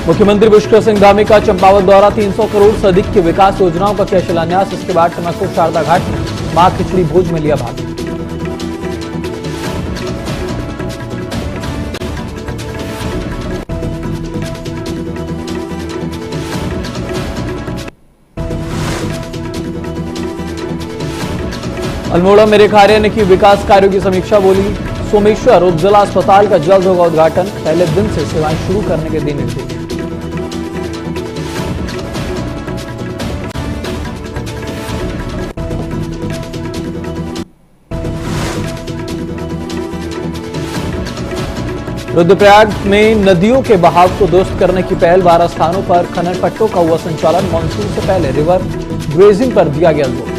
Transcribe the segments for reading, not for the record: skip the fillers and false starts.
मुख्यमंत्री पुष्कर सिंह धामी का चंपावत दौरा, 300 करोड़ से अधिक की विकास योजनाओं का किया शिलान्यास। इसके बाद टनकपुर शारदा घाट में मां खिचड़ी भोज में लिया भाग। अल्मोड़ा में रेखा आर्या ने की विकास कार्यों की समीक्षा, बोली सोमेश्वर उप जिला अस्पताल का जल्द होगा उद्घाटन, पहले दिन से सेवाएं शुरू करने के दिए निर्देश। रुद्रप्रयाग में नदियों के बहाव को दुरुस्त करने की पहल, 12 स्थानों पर खनन पट्टों का हुआ संचालन। मानसून से पहले रिवर ग्रेजिंग पर दिया गया जोर।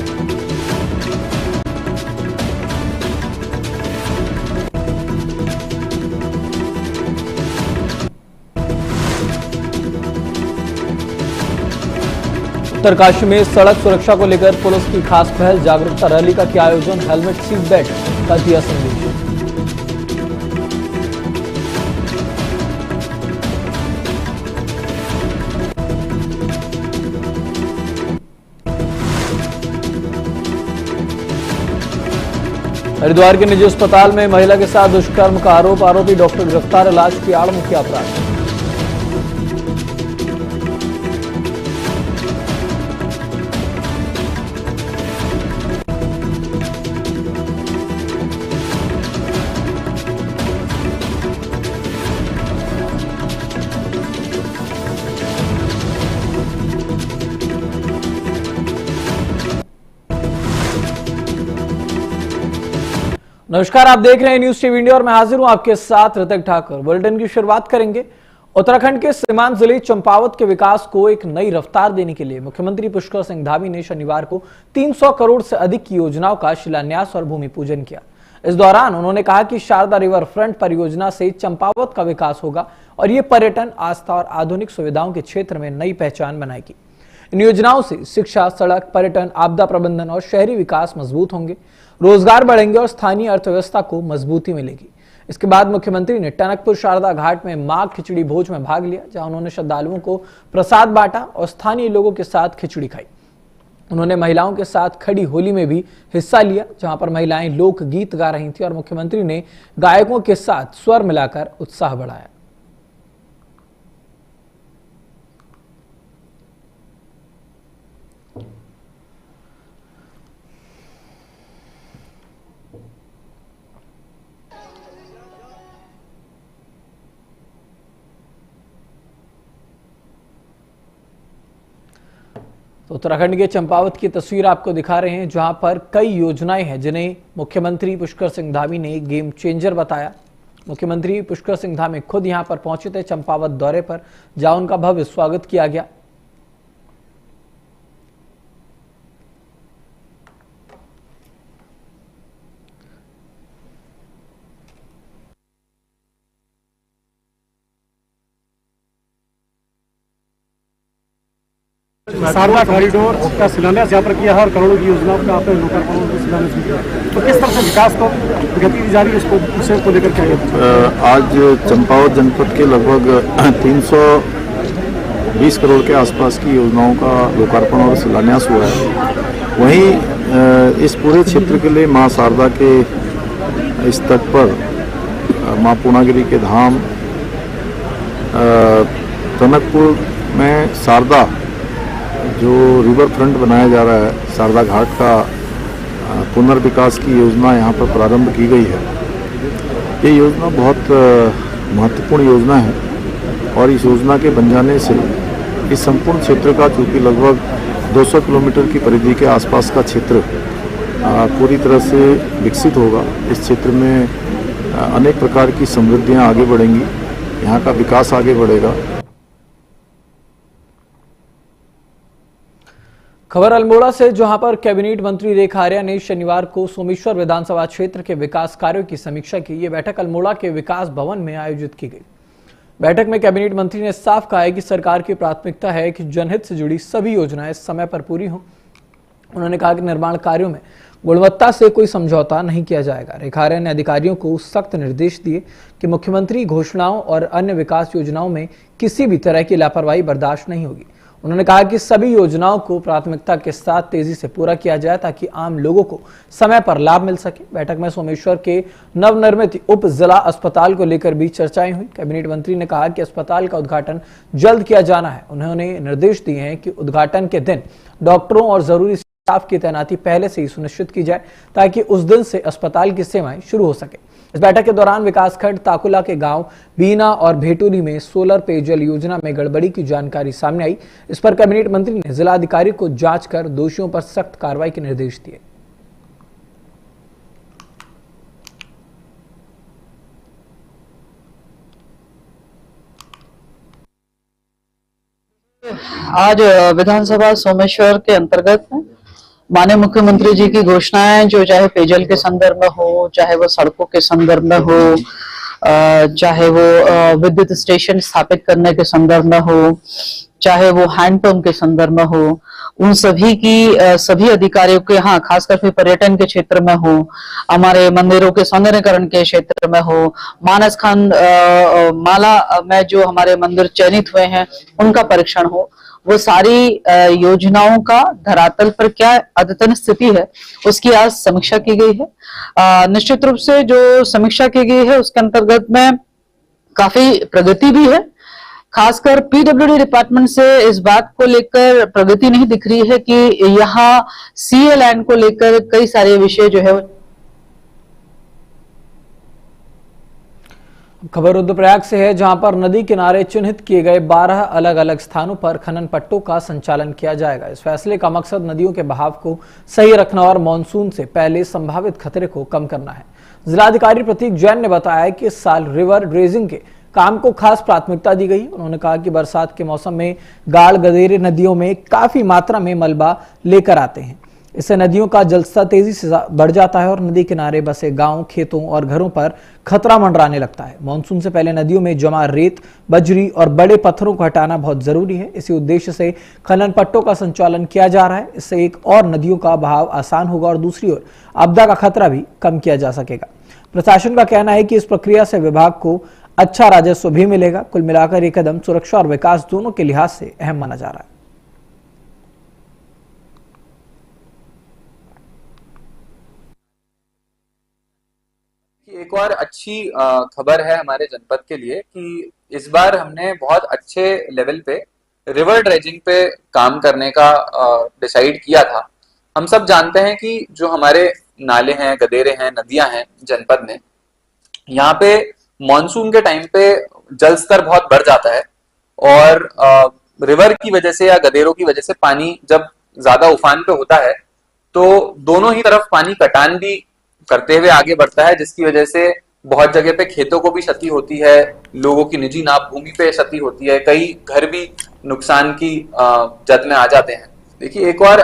उत्तरकाशी में सड़क सुरक्षा को लेकर पुलिस की खास पहल, जागरूकता रैली का किया आयोजन। हेलमेट सीट बेल्ट का दिया संदेश। हरिद्वार के निजी अस्पताल में महिला के साथ दुष्कर्म का आरोप, आरोपी डॉक्टर गिरफ्तार, इलाज की आड़ में किया अपराध। नमस्कार, आप देख रहे हैं न्यूज टीवी इंडिया और मैं हाजिर हूं आपके साथ ऋतिक ठाकुर। बुलेटिन की शुरुआत करेंगे। उत्तराखंड के सीमांत जिले चंपावत के विकास को एक नई रफ्तार देने के लिए मुख्यमंत्री पुष्कर सिंह धामी ने शनिवार को 300 करोड़ से अधिक की योजनाओं का शिलान्यास और भूमि पूजन किया। इस दौरान उन्होंने कहा कि शारदा रिवर फ्रंट परियोजना से चंपावत का विकास होगा और ये पर्यटन, आस्था और आधुनिक सुविधाओं के क्षेत्र में नई पहचान बनाएगी। इन योजनाओं से शिक्षा, सड़क, पर्यटन, आपदा प्रबंधन और शहरी विकास मजबूत होंगे, रोजगार बढ़ेंगे और स्थानीय अर्थव्यवस्था को मजबूती मिलेगी। इसके बाद मुख्यमंत्री ने टनकपुर शारदा घाट में मां खिचड़ी भोज में भाग लिया, जहां उन्होंने श्रद्धालुओं को प्रसाद बांटा और स्थानीय लोगों के साथ खिचड़ी खाई। उन्होंने महिलाओं के साथ खड़ी होली में भी हिस्सा लिया, जहां पर महिलाएं लोक गीत गा रही थी और मुख्यमंत्री ने गायकों के साथ स्वर मिलाकर उत्साह बढ़ाया। तो उत्तराखंड के चंपावत की तस्वीर आपको दिखा रहे हैं, जहां पर कई योजनाएं हैं जिन्हें मुख्यमंत्री पुष्कर सिंह धामी ने गेम चेंजर बताया। मुख्यमंत्री पुष्कर सिंह धामी खुद यहां पर पहुंचे थे चंपावत दौरे पर, जहां उनका भव्य स्वागत किया गया। शारदा कॉरिडोर का शिलान्यास यहाँ पर किया है और करोड़ों की योजनाओं का आपने लोकार्पण का शिलान्यास किया। तो किस तरह से विकास को गति दी जा रही है, इसको विषय को लेकर क्या? आज चंपावत जनपद के लगभग 320 करोड़ के आसपास की योजनाओं का लोकार्पण और शिलान्यास हुआ है। वहीं इस पूरे क्षेत्र के लिए मां शारदा के इस तट पर मां पूर्णागिरी के धाम, टनकपुर में शारदा जो रिवर फ्रंट बनाया जा रहा है, शारदा घाट का पुनर्विकास की योजना यहाँ पर प्रारंभ की गई है। ये योजना बहुत महत्वपूर्ण योजना है और इस योजना के बन जाने से इस संपूर्ण क्षेत्र का, चूँकि लगभग 200 किलोमीटर की परिधि के आसपास का क्षेत्र पूरी तरह से विकसित होगा। इस क्षेत्र में अनेक प्रकार की समृद्धियाँ आगे बढ़ेंगी, यहाँ का विकास आगे बढ़ेगा। खबर अल्मोड़ा से, जहां पर कैबिनेट मंत्री रेखा आर्या ने शनिवार को सोमेश्वर विधानसभा क्षेत्र के विकास कार्यों की समीक्षा की। ये बैठक अल्मोड़ा के विकास भवन में आयोजित की गई। बैठक में कैबिनेट मंत्री ने साफ कहा है कि सरकार की प्राथमिकता है कि जनहित से जुड़ी सभी योजनाएं समय पर पूरी हों। उन्होंने कहा कि निर्माण कार्यों में गुणवत्ता से कोई समझौता नहीं किया जाएगा। रेखा आर्य ने अधिकारियों को सख्त निर्देश दिए कि मुख्यमंत्री घोषणाओं और अन्य विकास योजनाओं में किसी भी तरह की लापरवाही बर्दाश्त नहीं होगी। उन्होंने कहा कि सभी योजनाओं को प्राथमिकता के साथ तेजी से पूरा किया जाए ताकि आम लोगों को समय पर लाभ मिल सके। बैठक में सोमेश्वर के नवनिर्मित उप जिला अस्पताल को लेकर भी चर्चाएं हुई। कैबिनेट मंत्री ने कहा कि अस्पताल का उद्घाटन जल्द किया जाना है। उन्होंने निर्देश दिए हैं कि उद्घाटन के दिन डॉक्टरों और जरूरी स्टाफ की तैनाती पहले से ही सुनिश्चित की जाए ताकि उस दिन से अस्पताल की सेवाएं शुरू हो सके। इस बैठक के दौरान विकासखंड ताकुला के गांव बीना और भेटूरी में सोलर पेयजल योजना में गड़बड़ी की जानकारी सामने आई। इस पर कैबिनेट मंत्री ने जिलाधिकारी को जांच कर दोषियों पर सख्त कार्रवाई के निर्देश दिए। आज विधानसभा सोमेश्वर के अंतर्गत माननीय मुख्यमंत्री जी की घोषणाएं जो चाहे पेयजल के संदर्भ में हो, चाहे वो सड़कों के संदर्भ में हो, चाहे वो विद्युत स्टेशन स्थापित करने के संदर्भ में हो, चाहे वो हैंडपंप के संदर्भ में हो, उन सभी की सभी अधिकारियों के यहाँ खासकर फिर पर्यटन के क्षेत्र में हो, हमारे मंदिरों के सौंदर्यीकरण के क्षेत्र में हो, मानस खंड माला में जो हमारे मंदिर चयनित हुए हैं उनका परीक्षण हो, वो सारी योजनाओं का धरातल पर क्या अद्यतन स्थिति है उसकी आज समीक्षा की गई है। निश्चित रूप से जो समीक्षा की गई है उसके अंतर्गत में काफी प्रगति भी है। खासकर पीडब्ल्यूडी डिपार्टमेंट से इस बात को लेकर प्रगति नहीं दिख रही है कि यहाँ सीए लैंड को लेकर कई सारे विषय जो है। खबर रुद्रप्रयाग से है, जहां पर नदी किनारे चिन्हित किए गए 12 अलग अलग स्थानों पर खनन पट्टों का संचालन किया जाएगा। इस फैसले का मकसद नदियों के बहाव को सही रखना और मानसून से पहले संभावित खतरे को कम करना है। जिलाधिकारी प्रतीक जैन ने बताया कि इस साल रिवर ड्रेजिंग के काम को खास प्राथमिकता दी गई। उन्होंने कहा कि बरसात के मौसम में गाड़ गदेरे नदियों में काफी मात्रा में मलबा लेकर आते हैं। इससे नदियों का जलस्तर तेजी से बढ़ जाता है और नदी किनारे बसे गांव, खेतों और घरों पर खतरा मंडराने लगता है। मानसून से पहले नदियों में जमा रेत, बजरी और बड़े पत्थरों को हटाना बहुत जरूरी है। इसी उद्देश्य से खनन पट्टों का संचालन किया जा रहा है। इससे एक और नदियों का बहाव आसान होगा और दूसरी ओर आपदा का खतरा भी कम किया जा सकेगा। प्रशासन का कहना है कि इस प्रक्रिया से विभाग को अच्छा राजस्व भी मिलेगा। कुल मिलाकर ये कदम सुरक्षा और विकास दोनों के लिहाज से अहम माना जा रहा है। एक और अच्छी खबर है हमारे जनपद के लिए कि इस बार हमने बहुत अच्छे लेवल पे रिवर ड्रेजिंग पे काम करने का डिसाइड किया था। हम सब जानते हैं कि जो हमारे नाले हैं, गदेरे हैं, नदियां हैं जनपद में, यहाँ पे मॉनसून के टाइम पे जल स्तर बहुत बढ़ जाता है और रिवर की वजह से या गदेरों की वजह से पानी जब ज्यादा उफान पे होता है तो दोनों ही तरफ पानी कटान भी करते हुए आगे बढ़ता है, जिसकी वजह से बहुत जगह पे खेतों को भी क्षति होती है, लोगों की निजी नाप भूमि पे क्षति होती है, कई घर भी नुकसान की जद में आ जाते हैं। देखिए एक और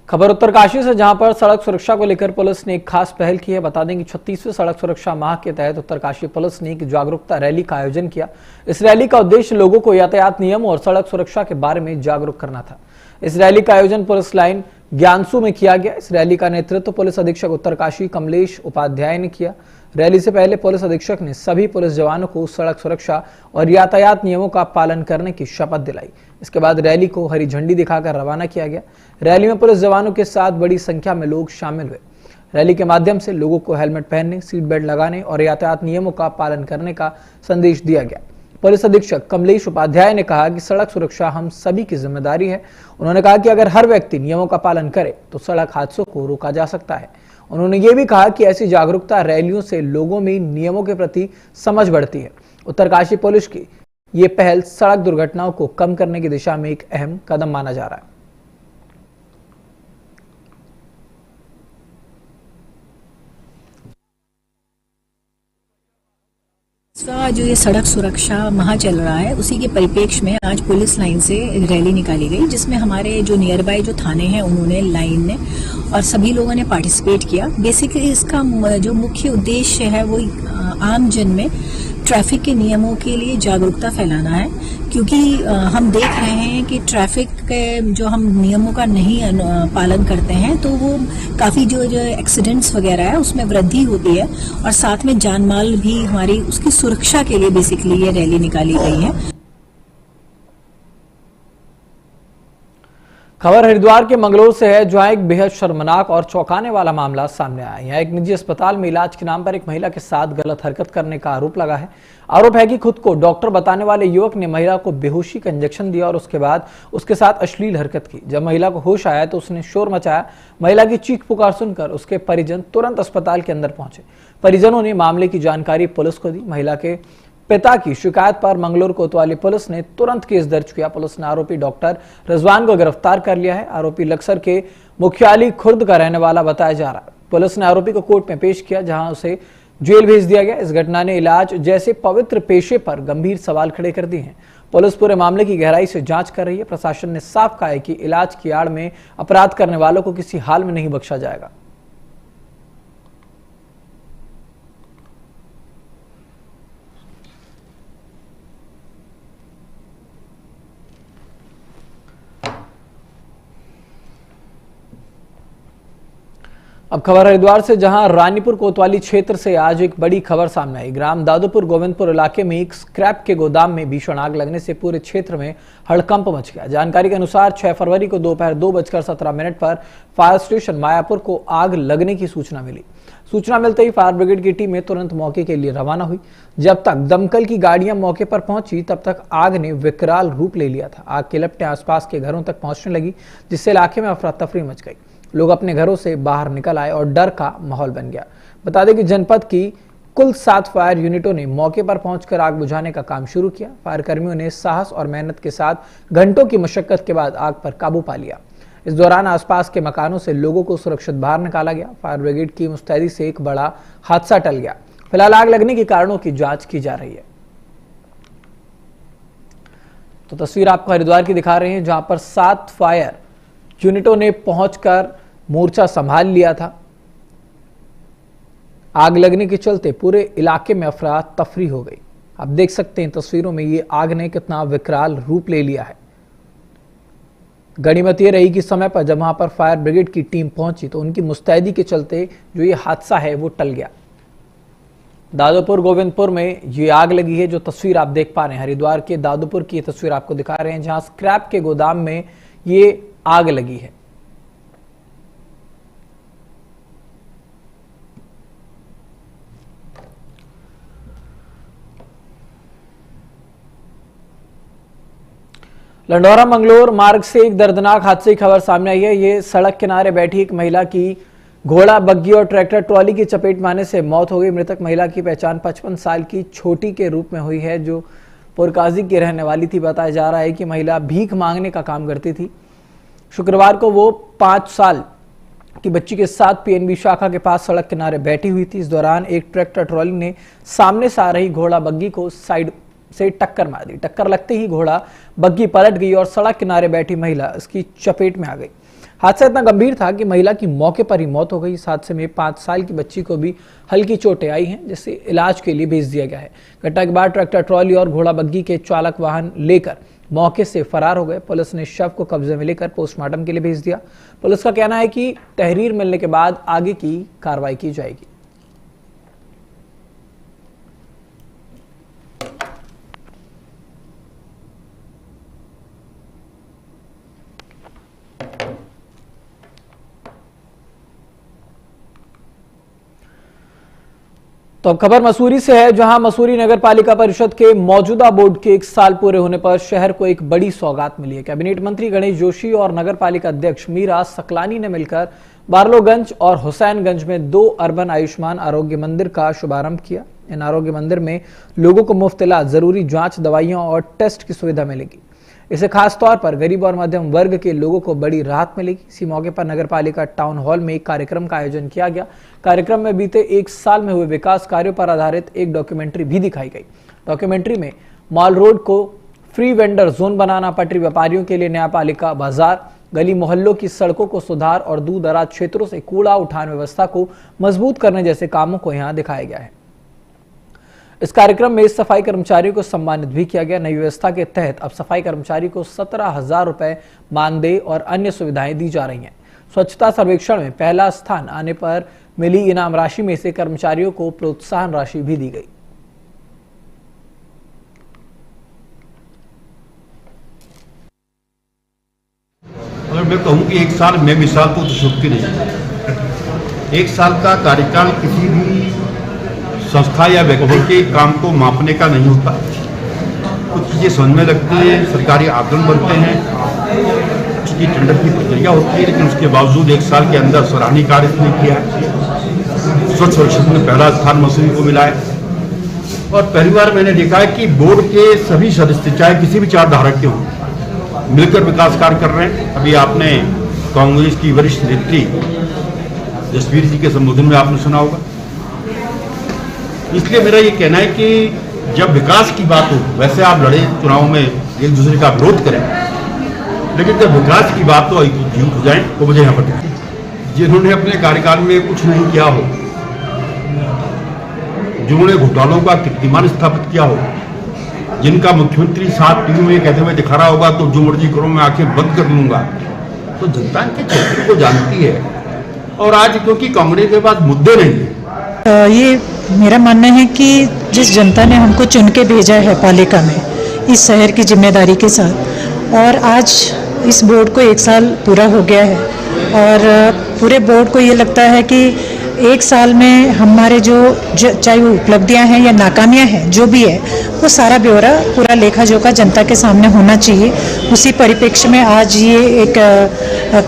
खबर उत्तरकाशी से, जहां पर सड़क सुरक्षा को लेकर पुलिस ने एक खास पहल की है। बता दें कि 36वें सड़क सुरक्षा माह के तहत उत्तरकाशी पुलिस ने एक जागरूकता रैली का आयोजन किया। इस रैली का उद्देश्य लोगों को यातायात नियमों और सड़क सुरक्षा के बारे में जागरूक करना था। इस रैली का आयोजन पुलिस लाइन ज्ञानसू में किया गया। इस रैली का नेतृत्व पुलिस अधीक्षक उत्तरकाशी कमलेश उपाध्याय ने किया। रैली से पहले पुलिस अधीक्षक ने सभी पुलिस जवानों को सड़क सुरक्षा और यातायात नियमों का पालन करने की शपथ दिलाई। इसके बाद रैली को हरी झंडी दिखाकर रवाना किया गया। रैली में पुलिस जवानों के साथ बड़ी संख्या में लोग शामिल हुए। रैली के माध्यम से लोगों को हेलमेट पहनने, सीट बेल्ट लगाने और यातायात नियमों का पालन करने का संदेश दिया गया। पुलिस अधीक्षक कमलेश उपाध्याय ने कहा कि सड़क सुरक्षा हम सभी की जिम्मेदारी है। उन्होंने कहा कि अगर हर व्यक्ति नियमों का पालन करे तो सड़क हादसों को रोका जा सकता है। उन्होंने ये भी कहा कि ऐसी जागरूकता रैलियों से लोगों में नियमों के प्रति समझ बढ़ती है। उत्तरकाशी पुलिस की ये पहल सड़क दुर्घटनाओं को कम करने की दिशा में एक अहम कदम माना जा रहा है। जो ये सड़क सुरक्षा माह चल रहा है उसी के परिप्रेक्ष्य में आज पुलिस लाइन से रैली निकाली गई, जिसमें हमारे जो नियर बाय जो थाने हैं उन्होंने, लाइन ने और सभी लोगों ने पार्टिसिपेट किया। बेसिकली इसका जो मुख्य उद्देश्य है वो आम जन में ट्रैफिक के नियमों के लिए जागरूकता फैलाना है, क्योंकि हम देख रहे हैं कि ट्रैफिक के जो हम नियमों का नहीं पालन करते हैं तो वो काफ़ी जो एक्सीडेंट्स वगैरह है उसमें वृद्धि होती है, और साथ में जान माल भी हमारी उसकी सुरक्षा के लिए बेसिकली ये रैली निकाली गई है। खबर हरिद्वार के मंगलोर से है, जहां एक बेहद शर्मनाक और चौंकाने वाला मामला सामने आया है। यहाँ एक निजी अस्पताल में इलाज के नाम पर एक महिला के साथ गलत हरकत करने का आरोप लगा है। आरोप है कि खुद को डॉक्टर बताने वाले युवक ने महिला को बेहोशी का इंजेक्शन दिया और उसके बाद उसके साथ अश्लील हरकत की। जब महिला को होश आया तो उसने शोर मचाया। महिला की चीख पुकार सुनकर उसके परिजन तुरंत अस्पताल के अंदर पहुंचे। परिजनों ने मामले की जानकारी पुलिस को दी। महिला के पिता की शिकायत पर मंगलोर कोतवाली पुलिस ने तुरंत केस दर्ज किया। पुलिस ने आरोपी डॉक्टर रिजवान को गिरफ्तार कर लिया है। आरोपी लक्सर के मुख्यालय खुर्द का रहने वाला बताया जा रहा है। पुलिस ने आरोपी को कोर्ट में पेश किया, जहां उसे जेल भेज दिया गया। इस घटना ने इलाज जैसे पवित्र पेशे पर गंभीर सवाल खड़े कर दिए हैं। पुलिस पूरे मामले की गहराई से जांच कर रही है। प्रशासन ने साफ कहा है कि इलाज की आड़ में अपराध करने वालों को किसी हाल में नहीं बख्शा जाएगा। अब खबर हरिद्वार से, जहां रानीपुर कोतवाली क्षेत्र से आज एक बड़ी खबर सामने आई। ग्राम दादोपुर गोविंदपुर इलाके में एक स्क्रैप के गोदाम में भीषण आग लगने से पूरे क्षेत्र में हड़कंप मच गया। जानकारी के अनुसार 6 फरवरी को दोपहर 2:17 पर फायर स्टेशन मायापुर को आग लगने की सूचना मिली। सूचना मिलते ही फायर ब्रिगेड की टीमें तुरंत मौके के लिए रवाना हुई। जब तक दमकल की गाड़ियां मौके पर पहुंची तब तक आग ने विकराल रूप ले लिया था। आग की लपटें आसपास के घरों तक पहुंचने लगी, जिससे इलाके में अफरा तफरी मच गई। लोग अपने घरों से बाहर निकल आए और डर का माहौल बन गया। बता दें कि जनपद की कुल 7 फायर यूनिटों ने मौके पर पहुंचकर आग बुझाने का काम शुरू किया। फायर कर्मियों ने साहस और मेहनत के साथ घंटों की मशक्कत के बाद आग पर काबू पा लिया। इस दौरान आसपास के मकानों से लोगों को सुरक्षित बाहर निकाला गया। फायर ब्रिगेड की मुस्तैदी से एक बड़ा हादसा टल गया। फिलहाल आग लगने के कारणों की जांच की जा रही है। तो तस्वीर आपको हरिद्वार की दिखा रहे हैं, जहां पर 7 फायर यूनिटों ने पहुंचकर मोर्चा संभाल लिया था। आग लगने के चलते पूरे इलाके में अफरा तफरी हो गई। आप देख सकते हैं तस्वीरों में ये आग ने कितना विकराल रूप ले लिया है। गनीमत ये रही कि समय पर जब वहां पर फायर ब्रिगेड की टीम पहुंची तो उनकी मुस्तैदी के चलते जो ये हादसा है वो टल गया। दादोपुर गोविंदपुर में ये आग लगी है। जो तस्वीर आप देख पा रहे हैं हरिद्वार के दादोपुर की तस्वीर आपको दिखा रहे हैं, जहां स्क्रैप के गोदाम में ये आग लगी है। लंडौरा मंगलोर मार्ग से एक दर्दनाक हादसे की खबर सामने आई है। ये सड़क किनारे बैठी एक महिला की घोड़ा, बग्गी और ट्रैक्टर ट्रॉली की चपेट में आने से मौत हो गई। मृतक महिला की पहचान 55 साल की छोटी के रूप में हुई है, जो पुरकाजी की रहने वाली थी। बताया जा रहा है कि महिला भीख मांगने का काम करती थी। शुक्रवार को वो 5 साल की बच्ची के साथ पीएनबी शाखा के पास सड़क किनारे बैठी हुई थी। इस दौरान एक ट्रैक्टर ट्रॉली ने सामने से आ रही घोड़ा बग्गी को साइड से टक्कर मार दी। टक्कर लगते ही घोड़ा बग्गी पलट गई और सड़क किनारे बैठी महिला इसकी चपेट में आ गई। हादसा इतना गंभीर था कि महिला की मौके पर ही मौत हो गई। इस हादसे में 5 साल की बच्ची को भी हल्की चोटें आई हैं, जिसे इलाज के लिए भेज दिया गया है। घटना के बाद ट्रैक्टर ट्रॉली और घोड़ा बग्गी के चालक वाहन लेकर मौके से फरार हो गए। पुलिस ने शव को कब्जे में लेकर पोस्टमार्टम के लिए भेज दिया। पुलिस का कहना है कि तहरीर मिलने के बाद आगे की कार्रवाई की जाएगी। तो अब खबर मसूरी से है, जहां मसूरी नगर पालिका परिषद के मौजूदा बोर्ड के 1 साल पूरे होने पर शहर को एक बड़ी सौगात मिली है। कैबिनेट मंत्री गणेश जोशी और नगर पालिका अध्यक्ष मीरा सकलानी ने मिलकर बारलोगंज और हुसैनगंज में 2 अर्बन आयुष्मान आरोग्य मंदिर का शुभारंभ किया। इन आरोग्य मंदिर में लोगों को मुफ्त इलाज, जरूरी जांच, दवाइयों और टेस्ट की सुविधा मिलेगी। इससे खास तौर पर गरीब और मध्यम वर्ग के लोगों को बड़ी राहत मिलेगी। इसी मौके पर नगर पालिका टाउन हॉल में एक कार्यक्रम का आयोजन किया गया। कार्यक्रम में बीते 1 साल में हुए विकास कार्यों पर आधारित एक डॉक्यूमेंट्री भी दिखाई गई। डॉक्यूमेंट्री में मॉल रोड को फ्री वेंडर जोन बनाना, पटरी व्यापारियों के लिए न्यायपालिका बाजार, गली मोहल्लों की सड़कों को सुधार और दूर दराज क्षेत्रों से कूड़ा उठान व्यवस्था को मजबूत करने जैसे कामों को यहाँ दिखाया गया है। इस कार्यक्रम में सफाई कर्मचारियों को सम्मानित भी किया गया। नई व्यवस्था के तहत अब सफाई कर्मचारी को 17,000 रुपए मानदेय और अन्य सुविधाएं दी जा रही हैं। स्वच्छता सर्वेक्षण में पहला स्थान आने पर मिली इनाम राशि में से कर्मचारियों को प्रोत्साहन राशि भी दी गई। अगर मैं कहूँ कि 1 साल में मिसाल तो शुभ की नहीं। 1 साल का कार्यकाल किसी भी संस्था या व्यक्ति के काम को मापने का नहीं होता। कुछ चीज़ें समझ में लगती हैं, सरकारी आकलन बनते हैं, उसकी टेंडर की प्रक्रिया होती है, लेकिन उसके बावजूद 1 साल के अंदर सराहनीय कार्य इसने किया है। स्वच्छ सर्वेक्षण में पहला स्थान मसूरी को मिला है और पहली बार मैंने देखा है कि बोर्ड के सभी सदस्य चाहे किसी भी विचारधारा के हों मिलकर विकास कार्य कर रहे हैं। अभी आपने कांग्रेस की वरिष्ठ नेत्री जसवीर जी के संबोधन में आपने सुना होगा। इसलिए मेरा ये कहना है कि जब विकास की बात हो, वैसे आप लड़े चुनाव में एक दूसरे का विरोध करें, लेकिन जब विकास की बात हो झूठ हो जाए तो मुझे यहाँ पर जिन्होंने अपने कार्यकाल में कुछ नहीं किया हो, जिन्होंने घोटालों का कीर्तिमान स्थापित किया हो, जिनका मुख्यमंत्री साथ टीवी में कहते हुए दिखा रहा होगा तो जो मर्जी करो मैं आंखें बंद कर लूंगा, तो जनता के क्षेत्र को जानती है। और आज क्योंकि कांग्रेस के पास मुद्दे नहीं है, ये मेरा मानना है कि जिस जनता ने हमको चुन के भेजा है पालिका में इस शहर की जिम्मेदारी के साथ, और आज इस बोर्ड को 1 साल पूरा हो गया है और पूरे बोर्ड को ये लगता है कि 1 साल में हमारे जो चाहे वो उपलब्धियां हैं या नाकामियां हैं, जो भी है वो सारा ब्यौरा पूरा लेखा जोखा जनता के सामने होना चाहिए। उसी परिप्रेक्ष्य में आज ये एक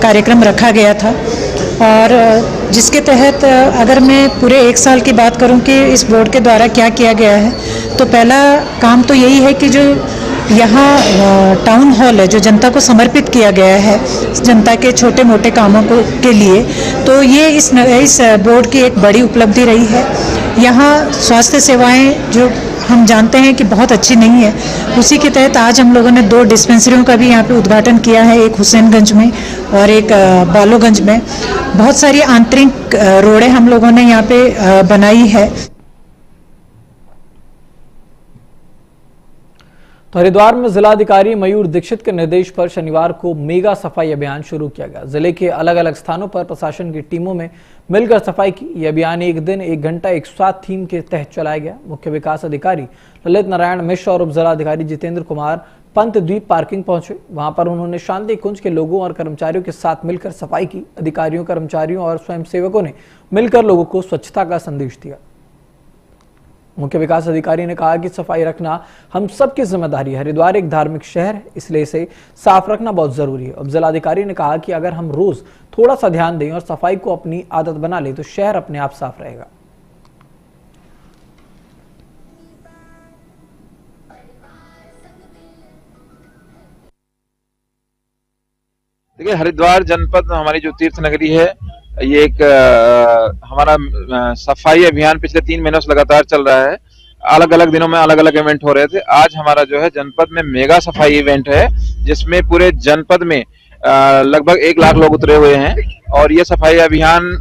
कार्यक्रम रखा गया था और जिसके तहत अगर मैं पूरे 1 साल की बात करूं कि इस बोर्ड के द्वारा क्या किया गया है, तो पहला काम तो यही है कि जो यहाँ टाउन हॉल है जो जनता को समर्पित किया गया है जनता के छोटे मोटे कामों को के लिए, तो ये इस बोर्ड की एक बड़ी उपलब्धि रही है। यहाँ स्वास्थ्य सेवाएं जो हम जानते हैं कि बहुत अच्छी नहीं है, उसी के तहत आज हम लोगों ने 2 डिस्पेंसरियों का भी यहाँ पे उद्घाटन किया है, एक हुसैनगंज में और एक बालोगंज में। बहुत सारी आंतरिक रोडें हम लोगों ने यहाँ पे बनाई है। तो हरिद्वार में जिलाधिकारी मयूर दीक्षित के निर्देश पर शनिवार को मेगा सफाई अभियान शुरू किया गया। जिले के अलग अलग स्थानों पर प्रशासन की टीमों में मिलकर सफाई की। यह अभियान 1 दिन 1 घंटा 1 साथ थीम के तहत चलाया गया। मुख्य विकास अधिकारी ललित नारायण मिश्र और उप जिलाधिकारी जितेंद्र कुमार पंत द्वीप पार्किंग पहुंचे। वहां पर उन्होंने शांति कुंज के लोगों और कर्मचारियों के साथ मिलकर सफाई की। अधिकारियों, कर्मचारियों और स्वयंसेवकों ने मिलकर लोगों को स्वच्छता का संदेश दिया। मुख्य विकास अधिकारी ने कहा कि सफाई रखना हम सबकी जिम्मेदारी है। हरिद्वार एक धार्मिक शहर है, इसलिए इसे साफ रखना बहुत जरूरी है। अब जिलाधिकारी ने कहा कि अगर हम रोज थोड़ा सा ध्यान दें और सफाई को अपनी आदत बना ले तो शहर अपने आप साफ रहेगा। देखिए, हरिद्वार जनपद हमारी जो तीर्थ नगरी है, ये एक हमारा सफाई अभियान पिछले 3 महीनों से लगातार चल रहा है। अलग अलग दिनों में अलग अलग इवेंट हो रहे थे। आज हमारा जो है जनपद में मेगा सफाई इवेंट है, जिसमें पूरे जनपद में लगभग 1 लाख लोग उतरे हुए हैं। और ये सफाई अभियान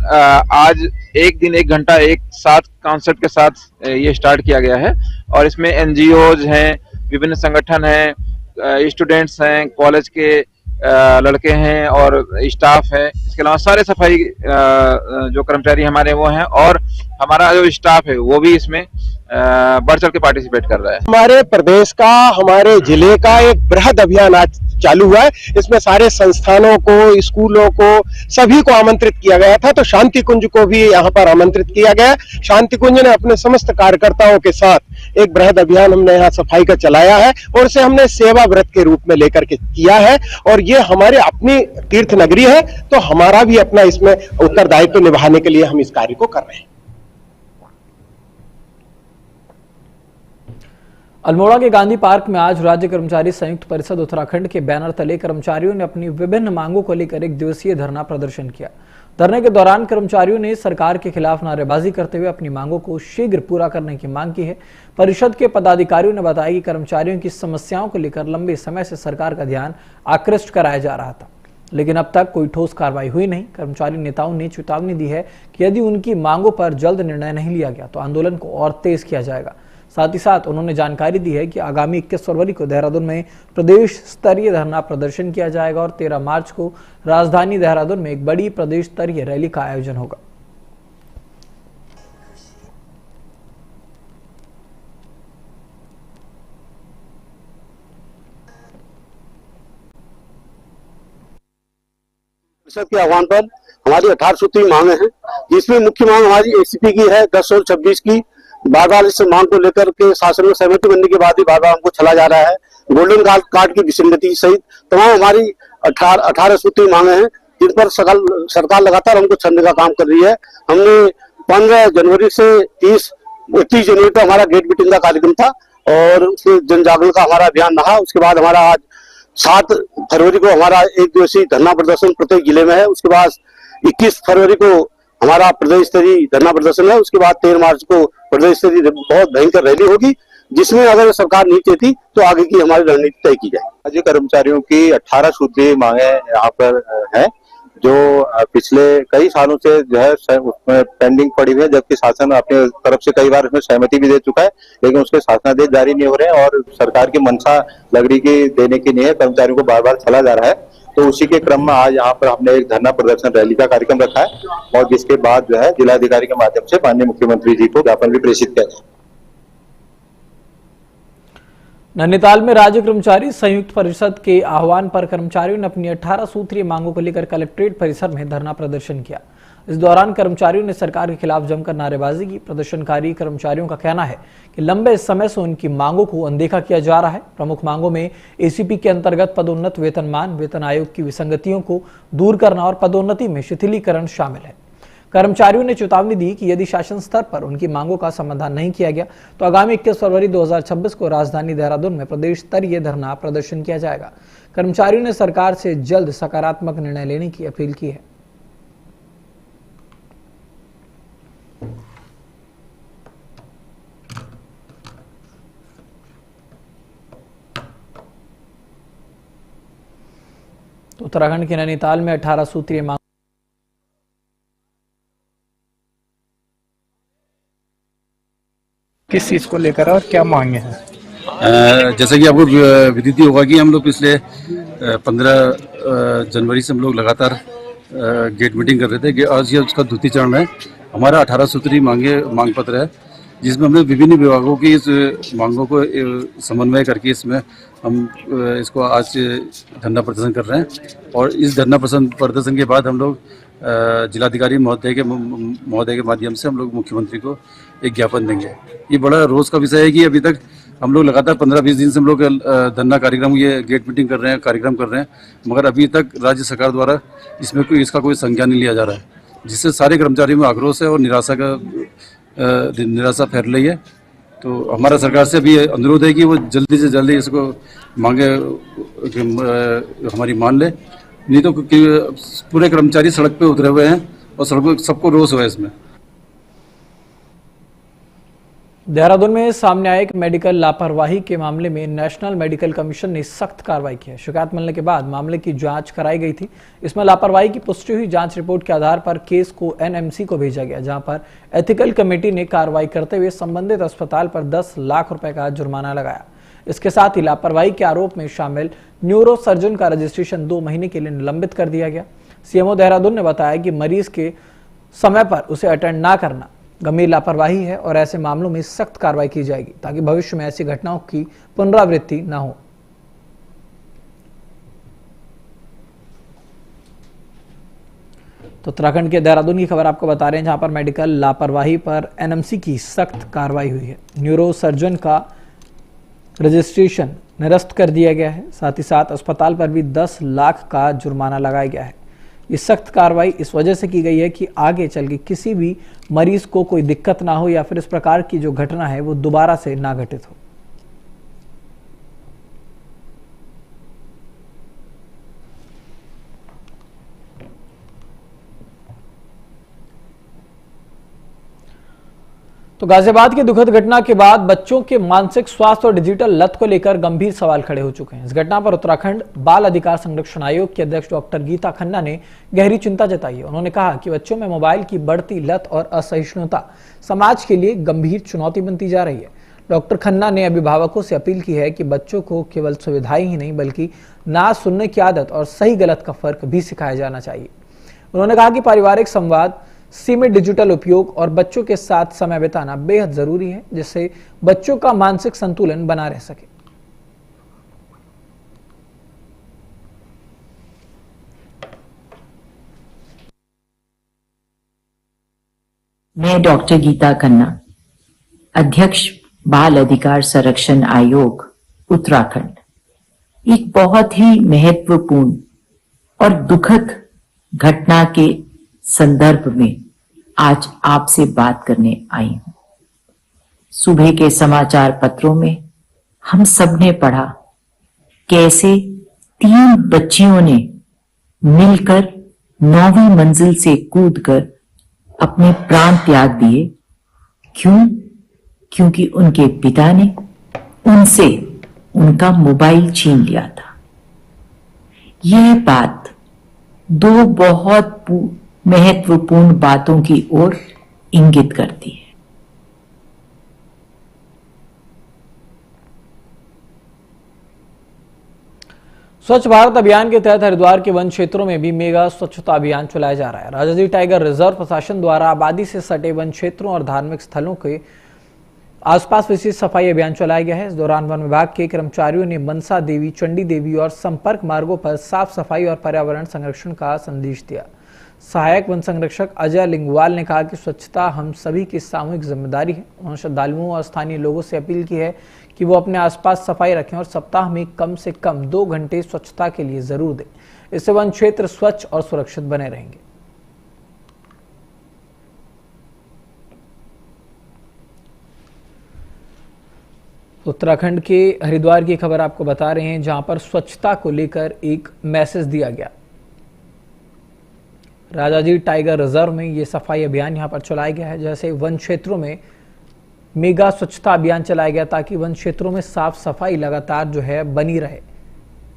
आज 1 दिन 1 घंटा 1 साथ कॉन्सेप्ट के साथ ये स्टार्ट किया गया है। और इसमें NGOs हैं, विभिन्न संगठन हैं, स्टूडेंट्स हैं, कॉलेज के लड़के हैं और स्टाफ है। इसके अलावा सारे सफाई जो कर्मचारी हमारे वो हैं, और हमारा जो स्टाफ है वो भी इसमें बढ़ चढ़ के पार्टिसिपेट कर रहा है। हमारे प्रदेश का, हमारे जिले का एक बृहद अभियान आज चालू हुआ है। इसमें सारे संस्थानों को, स्कूलों को, सभी को आमंत्रित किया गया था। तो शांति कुंज को भी यहाँ पर आमंत्रित किया गया। शांति कुंज ने अपने समस्त कार्यकर्ताओं के साथ एक बृहद अभियान हमने यहाँ सफाई का चलाया है और इसे हमने सेवा व्रत के रूप में लेकर के किया है। और ये हमारे अपनी तीर्थ नगरी है, तो हमारा भी अपना इसमें उत्तरदायित्व निभाने के लिए हम इस कार्य को कर रहे हैं। अल्मोड़ा के गांधी पार्क में आज राज्य कर्मचारी संयुक्त परिषद उत्तराखंड के बैनर तले कर्मचारियों ने अपनी विभिन्न मांगों को लेकर 1 दिवसीय धरना प्रदर्शन किया। धरने के दौरान कर्मचारियों ने सरकार के खिलाफ नारेबाजी करते हुए अपनी मांगों को शीघ्र पूरा करने की मांग की है। परिषद के पदाधिकारियों ने बताया कि कर्मचारियों की समस्याओं को लेकर लंबे समय से सरकार का ध्यान आकृष्ट कराया जा रहा था, लेकिन अब तक कोई ठोस कार्रवाई हुई नहीं। कर्मचारी नेताओं ने चेतावनी दी है कि यदि उनकी मांगों पर जल्द निर्णय नहीं लिया गया तो आंदोलन को और तेज किया जाएगा। साथ ही साथ उन्होंने जानकारी दी है कि आगामी 21 फरवरी को देहरादून में प्रदेश स्तरीय धरना प्रदर्शन किया जाएगा और 13 मार्च को राजधानी देहरादून में एक बड़ी प्रदेश स्तरीय रैली का आयोजन होगा। परिषद के आह्वान पर हमारी 18 सूत्री मांगे हैं, जिसमें मुख्य मांग हमारी एसीपी की है 10 और 26 की। बार बार इस मांग को लेकर के शासन में सहमति बनने के बाद ही बार बार हमको चला जा रहा है। गोल्डन कार्ड की विसंगति सहित तमाम हमारी 18 सूत्री मांगे हैं, जिन पर सरकार लगातार हमको छलने का काम कर रही है। हमने 15 जनवरी से 31 जनवरी तक हमारा गेट मीटिंग का कार्यक्रम था और उसमें जन जागरण का हमारा अभियान रहा। उसके बाद हमारा आज 7 फरवरी को हमारा एक दिवसीय धरना प्रदर्शन प्रत्येक जिले में है। उसके बाद 21 फरवरी को हमारा प्रदेश स्तरीय धरना प्रदर्शन है। उसके बाद 13 मार्च को प्रदेश स्तरीय बहुत भयंकर रैली होगी, जिसमें अगर सरकार नहीं चाहती तो आगे की हमारी रणनीति तय की जाए। राज्य कर्मचारियों की 18 सूत्रीय मांगे यहाँ पर है, जो पिछले कई सालों से जो है उसमें पेंडिंग पड़ी हुई है, जबकि शासन अपने तरफ से कई बार इसमें सहमति भी दे चुका है, लेकिन उसके शासनादेश जारी नहीं हो रहे हैं और सरकार की मंशा लग रही की देने की नहीं है, कर्मचारियों को बार बार चला जा रहा है। तो उसी के क्रम में आज यहाँ पर हमने एक धरना प्रदर्शन रैली का कार्यक्रम रखा है और जिसके बाद जो है जिलाधिकारी के माध्यम से माननीय मुख्यमंत्री जी को ज्ञापन भी प्रेषित किया जाए। नैनीताल में राज्य कर्मचारी संयुक्त परिषद के आह्वान पर कर्मचारियों ने अपनी 18 सूत्रीय मांगों को लेकर कलेक्ट्रेट परिसर में धरना प्रदर्शन किया। इस दौरान कर्मचारियों ने सरकार के खिलाफ जमकर नारेबाजी की। प्रदर्शनकारी कर्मचारियों का कहना है कि लंबे समय से उनकी मांगों को अनदेखा किया जा रहा है। प्रमुख मांगों में एसीपी के अंतर्गत पदोन्नत वेतनमान, वेतन आयोग की विसंगतियों को दूर करना और पदोन्नति में शिथिलीकरण शामिल है। कर्मचारियों ने चेतावनी दी कि यदि शासन स्तर पर उनकी मांगों का समाधान नहीं किया गया तो आगामी 21 फरवरी 2026 को राजधानी देहरादून में प्रदेश स्तरीय धरना प्रदर्शन किया जाएगा। कर्मचारियों ने सरकार से जल्द सकारात्मक निर्णय लेने की अपील की है। तो उत्तराखंड के नैनीताल में 18 सूत्रीय मांग किस चीज को लेकर और क्या मांगे हैं? जैसा कि आपको विदित होगा कि हम लोग पिछले 15 जनवरी से हम लोग लगातार गेट मीटिंग कर रहे थे कि आज ये उसका द्वितीय चरण है। हमारा 18 सूत्री मांग पत्र है, जिसमें हमने विभिन्न विभागों की इस मांगों को समन्वय करके इसमें हम इसको आज धरना प्रदर्शन कर रहे हैं और इस धरना प्रदर्शन के बाद हम लोग जिलाधिकारी महोदय के माध्यम से हम लोग मुख्यमंत्री को एक ज्ञापन देंगे। ये बड़ा रोज का विषय है कि अभी तक हम लोग लगातार 15-20 दिन से हम लोग धरना कार्यक्रम, ये गेट मीटिंग कर रहे हैं, कार्यक्रम कर रहे हैं, मगर अभी तक राज्य सरकार द्वारा इसमें इसका कोई संज्ञान नहीं लिया जा रहा है, जिससे सारे कर्मचारियों में आक्रोश है और निराशा फैल रही है। तो हमारा सरकार से भी अनुरोध है कि वो जल्दी से जल्दी इसको मांगे हमारी मान ले, नहीं तो पूरे कर्मचारी सड़क पे उतरे हुए हैं और सड़कों सबको रोष हुआ है इसमें। देहरादून में सामने आए एक मेडिकल लापरवाही के मामले में नेशनल मेडिकल कमीशन ने सख्त कार्रवाई की है। शिकायत मिलने के बाद मामले की जांच कराई गई थी। इसमें लापरवाही की पुष्टि हुई। जांच रिपोर्ट के आधार पर केस को एनएमसी को भेजा गया, जहां पर एथिकल कमेटी ने कार्रवाई करते हुए संबंधित अस्पताल पर 10 लाख रुपए का जुर्माना लगाया। इसके साथ ही लापरवाही के आरोप में शामिल न्यूरो सर्जन का रजिस्ट्रेशन 2 महीने के लिए निलंबित कर दिया गया। सीएमओ देहरादून ने बताया कि मरीज के समय पर उसे अटेंड न करना गंभीर लापरवाही है और ऐसे मामलों में सख्त कार्रवाई की जाएगी ताकि भविष्य में ऐसी घटनाओं की पुनरावृत्ति न हो। तो उत्तराखंड के देहरादून की खबर आपको बता रहे हैं, जहां पर मेडिकल लापरवाही पर एनएमसी की सख्त कार्रवाई हुई है। न्यूरो सर्जन का रजिस्ट्रेशन निरस्त कर दिया गया है। साथ ही साथ अस्पताल पर भी 10 लाख का जुर्माना लगाया गया है। ये सख्त कार्रवाई इस वजह से की गई है कि आगे चल के किसी भी मरीज को कोई दिक्कत ना हो या फिर इस प्रकार की जो घटना है वो दोबारा से ना घटित हो। तो गाजियाबाद की दुखद घटना के बाद बच्चों के मानसिक स्वास्थ्य और डिजिटल लत को लेकर गंभीर सवाल खड़े हो चुके हैं। इस घटना पर उत्तराखंड बाल अधिकार संरक्षण आयोग की अध्यक्ष डॉक्टर गीता खन्ना ने गहरी चिंता जताई है। उन्होंने कहा कि बच्चों में मोबाइल की बढ़ती लत और असहिष्णुता समाज के लिए गंभीर चुनौती बनती जा रही है। डॉक्टर खन्ना ने अभिभावकों से अपील की है कि बच्चों को केवल सुविधाएं ही नहीं बल्कि ना सुनने की आदत और सही गलत का फर्क भी सिखाया जाना चाहिए। उन्होंने कहा कि पारिवारिक संवाद, सीमित डिजिटल उपयोग और बच्चों के साथ समय बिताना बेहद जरूरी है, जिससे बच्चों का मानसिक संतुलन बना रह सके। मैं डॉक्टर गीता खन्ना, अध्यक्ष बाल अधिकार संरक्षण आयोग उत्तराखंड, एक बहुत ही महत्वपूर्ण और दुखद घटना के संदर्भ में आज आपसे बात करने आई हूं। सुबह के समाचार पत्रों में हम सबने पढ़ा कैसे 3 बच्चियों ने मिलकर 9वीं मंजिल से कूदकर अपने प्राण त्याग दिए। क्यों? क्योंकि उनके पिता ने उनसे उनका मोबाइल छीन लिया था। यह बात 2 बहुत महत्वपूर्ण बातों की ओर इंगित करती है। स्वच्छ भारत अभियान के तहत हरिद्वार के वन क्षेत्रों में भी मेगा स्वच्छता अभियान चलाया जा रहा है। राजाजी टाइगर रिजर्व प्रशासन द्वारा आबादी से सटे वन क्षेत्रों और धार्मिक स्थलों के आसपास विशेष सफाई अभियान चलाया गया है। इस दौरान वन विभाग के कर्मचारियों ने मनसा देवी, चंडी देवी और संपर्क मार्गों पर साफ सफाई और पर्यावरण संरक्षण का संदेश दिया। सहायक वन संरक्षक अजय लिंगवाल ने कहा कि स्वच्छता हम सभी की सामूहिक जिम्मेदारी है। उन्होंने श्रद्धालुओं और स्थानीय लोगों से अपील की है कि वो अपने आसपास सफाई रखें और सप्ताह में कम से कम 2 घंटे स्वच्छता के लिए जरूर दें। इससे वन क्षेत्र स्वच्छ और सुरक्षित बने रहेंगे। उत्तराखंड के हरिद्वार की खबर आपको बता रहे हैं, जहां पर स्वच्छता को लेकर एक मैसेज दिया गया। राजाजी टाइगर रिजर्व में ये सफाई अभियान यहां पर चलाया गया है। जैसे वन क्षेत्रों में मेगा स्वच्छता अभियान चलाया गया ताकि वन क्षेत्रों में साफ सफाई लगातार जो है बनी रहे।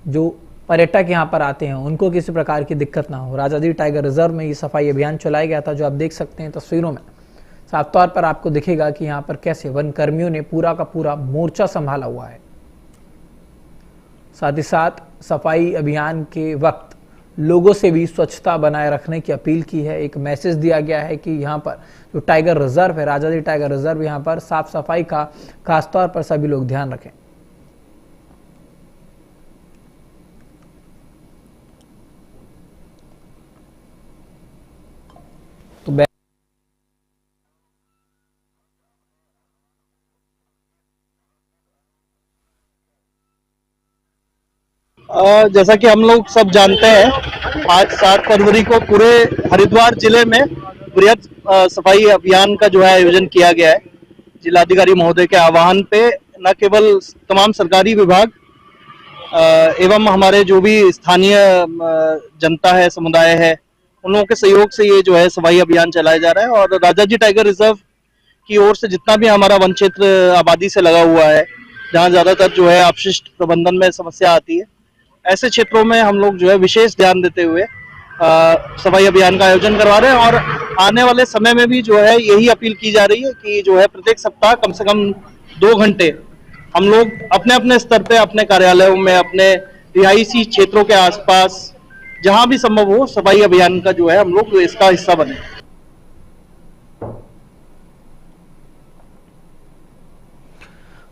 जो पर्यटक यहां पर आते हैं उनको किसी प्रकार की दिक्कत ना हो। राजाजी टाइगर रिजर्व में ये सफाई अभियान चलाया गया था, जो आप देख सकते हैं तस्वीरों में। साफ तौर पर आपको दिखेगा कि यहाँ पर कैसे वन कर्मियों ने पूरा का पूरा मोर्चा संभाला हुआ है। साथ ही साथ सफाई अभियान के वक्त लोगों से भी स्वच्छता बनाए रखने की अपील की है। एक मैसेज दिया गया है कि यहाँ पर जो टाइगर रिजर्व है, राजाजी टाइगर रिजर्व, यहाँ पर साफ सफाई का खासतौर पर सभी लोग ध्यान रखें। तो जैसा कि हम लोग सब जानते हैं, आज 7 फरवरी को पूरे हरिद्वार जिले में बृहद सफाई अभियान का जो है आयोजन किया गया है। जिलाधिकारी महोदय के आह्वान पे न केवल तमाम सरकारी विभाग एवं हमारे जो भी स्थानीय जनता है, समुदाय है, उन लोगों के सहयोग से ये जो है सफाई अभियान चलाया जा रहा है। और राजाजी टाइगर रिजर्व की ओर से जितना भी हमारा वन क्षेत्र आबादी से लगा हुआ है, जहाँ ज्यादातर जो है अपशिष्ट प्रबंधन में समस्या आती है, ऐसे क्षेत्रों में हम लोग जो है विशेष ध्यान देते हुए सफाई अभियान का आयोजन करवा रहे हैं। और आने वाले समय में भी जो है यही अपील की जा रही है कि जो है प्रत्येक सप्ताह कम से कम 2 घंटे हम लोग अपने अपने स्तर पे, अपने कार्यालयों में, अपने रिहायशी क्षेत्रों के आसपास जहां भी संभव हो, सफाई अभियान का जो है हम लोग इसका हिस्सा बने।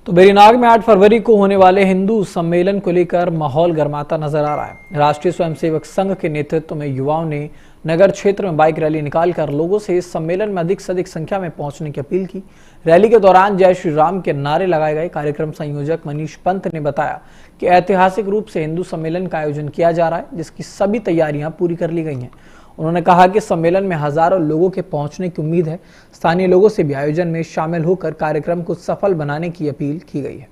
तो बेरीनाग में 8 फरवरी को होने वाले हिंदू सम्मेलन को लेकर माहौल गर्माता नजर आ रहा है। राष्ट्रीय स्वयंसेवक संघ के नेतृत्व में युवाओं ने नगर क्षेत्र में बाइक रैली निकालकर लोगों से इस सम्मेलन में अधिक से अधिक संख्या में पहुंचने की अपील की। रैली के दौरान जय श्री राम के नारे लगाए गए। कार्यक्रम संयोजक मनीष पंत ने बताया कि ऐतिहासिक रूप से हिंदू सम्मेलन का आयोजन किया जा रहा है, जिसकी सभी तैयारियां पूरी कर ली गई हैं। उन्होंने कहा कि सम्मेलन में हजारों लोगों के पहुंचने की उम्मीद है। स्थानीय लोगों से भी आयोजन में शामिल होकर कार्यक्रम को सफल बनाने की अपील की गई है।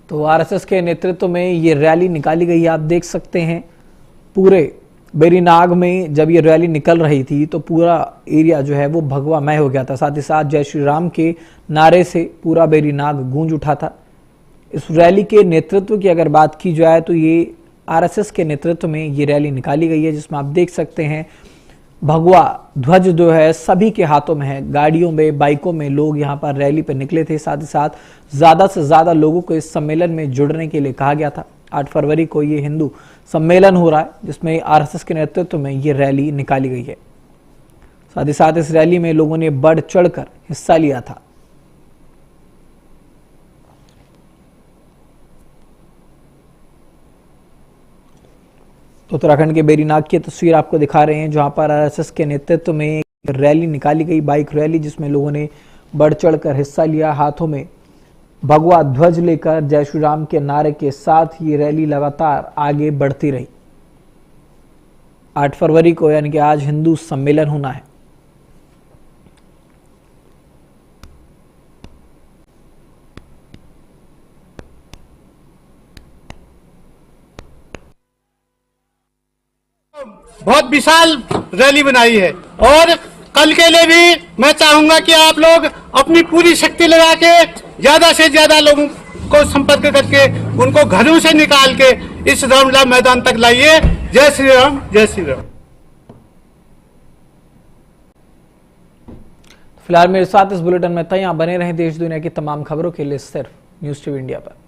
तो आरएसएस के नेतृत्व में ये रैली निकाली गई है। आप देख सकते हैं पूरे बेरीनाग में जब ये रैली निकल रही थी तो पूरा एरिया जो है वो भगवामय हो गया था। साथ ही साथ जय श्री राम के नारे से पूरा बेरीनाग गूंज उठा था। इस रैली के नेतृत्व की अगर बात की जाए तो ये आरएसएस के नेतृत्व में ये रैली निकाली गई है, जिसमें आप देख सकते हैं भगवा ध्वज जो है सभी के हाथों में है। गाड़ियों में, बाइकों में लोग यहाँ पर रैली पर निकले थे। साथ ही साथ ज्यादा से ज्यादा लोगों को इस सम्मेलन में जुड़ने के लिए कहा गया था। 8 फरवरी को ये हिंदू सम्मेलन हो रहा है, जिसमें आरएसएस के नेतृत्व में ये रैली निकाली गई है। साथ ही साथ इस रैली में लोगों ने बढ़ चढ़कर हिस्सा लिया था। तो उत्तराखंड के बेरीनाग की तस्वीर आपको दिखा रहे हैं, जहां पर आरएसएस के नेतृत्व में एक रैली निकाली गई, बाइक रैली, जिसमें लोगों ने बढ़ चढ़कर हिस्सा लिया। हाथों में भगवा ध्वज लेकर जय श्री राम के नारे के साथ ये रैली लगातार आगे बढ़ती रही। 8 फरवरी को यानी कि आज हिंदू सम्मेलन होना है। बहुत विशाल रैली बनाई है और कल के लिए भी मैं चाहूंगा कि आप लोग अपनी पूरी शक्ति लगा के ज्यादा से ज्यादा लोगों को संपर्क करके उनको घरों से निकाल के इस रामलीला मैदान तक लाइए। जय श्री राम, जय श्री राम। फिलहाल मेरे साथ इस बुलेटिन में इतना ही। आप बने रहें देश दुनिया की तमाम खबरों के लिए सिर्फ न्यूज़ टीवी इंडिया पर।